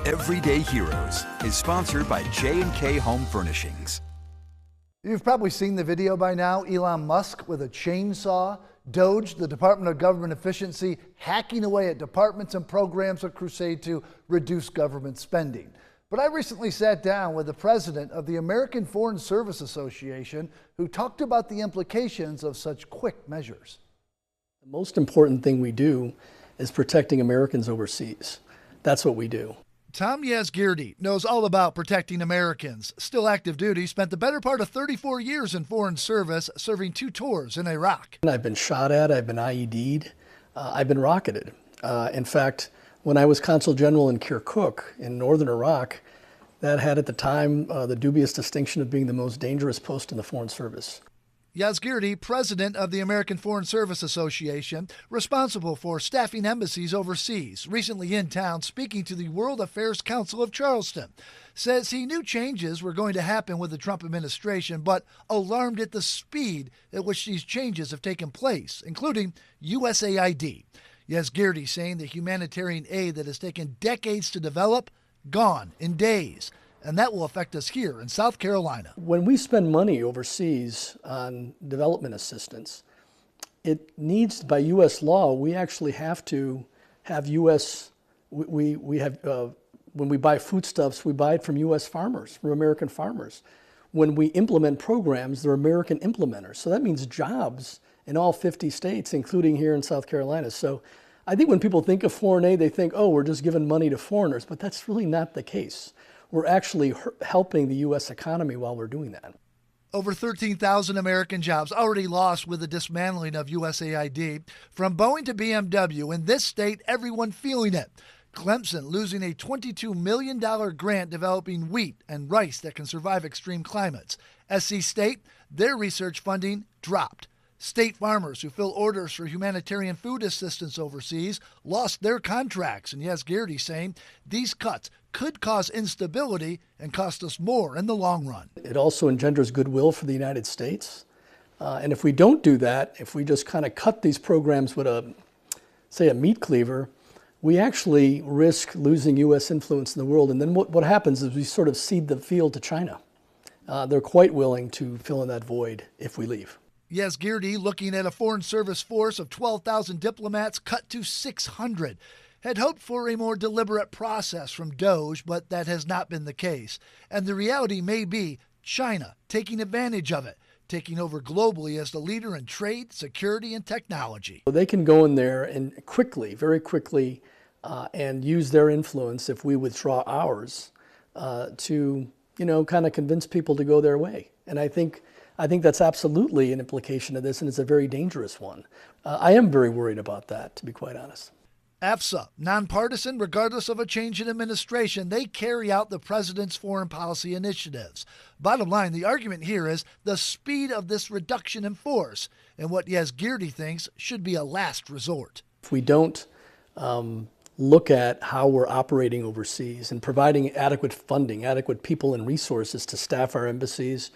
Everyday Heroes is sponsored by J&K Home Furnishings. You've probably seen the video by now. Elon Musk with a chainsaw, DOGE, the Department of Government Efficiency, hacking away at departments and programs, a crusade to reduce government spending. But I recently sat down with the president of the American Foreign Service Association, who talked about the implications of such quick measures. The most important thing we do is protecting Americans overseas. That's what we do. Tom Yazgirdi knows all about protecting Americans. Still active duty, spent the better part of 34 years in foreign service, serving 2 tours in Iraq. I've been shot at, I've been IED'd, I've been rocketed. In fact, when I was Consul General in Kirkuk in northern Iraq, that had at the time the dubious distinction of being the most dangerous post in the Foreign Service. Yazgirdi, president of the American Foreign Service Association, responsible for staffing embassies overseas, recently in town speaking to the World Affairs Council of Charleston, says he knew changes were going to happen with the Trump administration, but alarmed at the speed at which these changes have taken place, including USAID. Yazgirdi saying the humanitarian aid that has taken decades to develop, gone in days. And that will affect us here in South Carolina. When we spend money overseas on development assistance, it needs, by U.S. law, we actually have to have U.S., we have, when we buy foodstuffs, we buy it from U.S. farmers, from American farmers. When we implement programs, they're American implementers. So that means jobs in all 50 states, including here in South Carolina. So I think when people think of foreign aid, they think, oh, we're just giving money to foreigners, but that's really not the case. We're actually helping the U.S. economy while we're doing that. Over 13,000 American jobs already lost with the dismantling of USAID. From Boeing to BMW, in this state, everyone feeling it. Clemson losing a $22 million grant developing wheat and rice that can survive extreme climates. SC State, their research funding dropped. State farmers who fill orders for humanitarian food assistance overseas lost their contracts, and Yazgirdi saying these cuts could cause instability and cost us more in the long run. It also engenders goodwill for the United States. And if we don't do that, if we just kind of cut these programs with say a meat cleaver, we actually risk losing U.S. influence in the world. And then what happens is we sort of cede the field to China. They're quite willing to fill in that void if we leave. Yazgirdi looking at a Foreign Service force of 12,000 diplomats cut to 600. Had hoped for a more deliberate process from DOGE, but that has not been the case. And the reality may be China taking advantage of it, taking over globally as the leader in trade, security, and technology. They can go in there and quickly, very quickly, and use their influence if we withdraw ours to, kind of convince people to go their way. And I think that's absolutely an implication of this, and it's a very dangerous one. I am very worried about that, to be quite honest. AFSA, nonpartisan regardless of a change in administration, they carry out the president's foreign policy initiatives. Bottom line, the argument here is the speed of this reduction in force and what Yazgirdi thinks should be a last resort. If we don't look at how we're operating overseas and providing adequate funding, adequate people and resources to staff our embassies,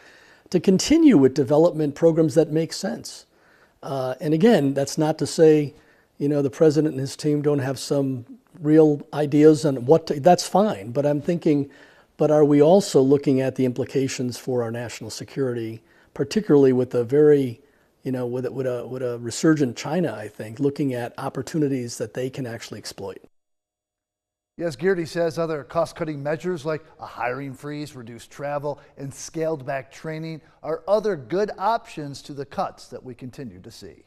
to continue with development programs that make sense. And again, that's not to say the president and his team don't have some real ideas on that's fine. But I'm thinking, but are we also looking at the implications for our national security, particularly with a very, with a resurgent China, I think, looking at opportunities that they can actually exploit. Yazgirdi says other cost-cutting measures like a hiring freeze, reduced travel, and scaled-back training are other good options to the cuts that we continue to see.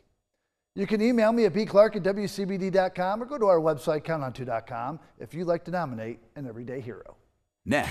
You can email me at bclark@wcbd.com or go to our website, counton2.com, if you'd like to nominate an everyday hero. Next.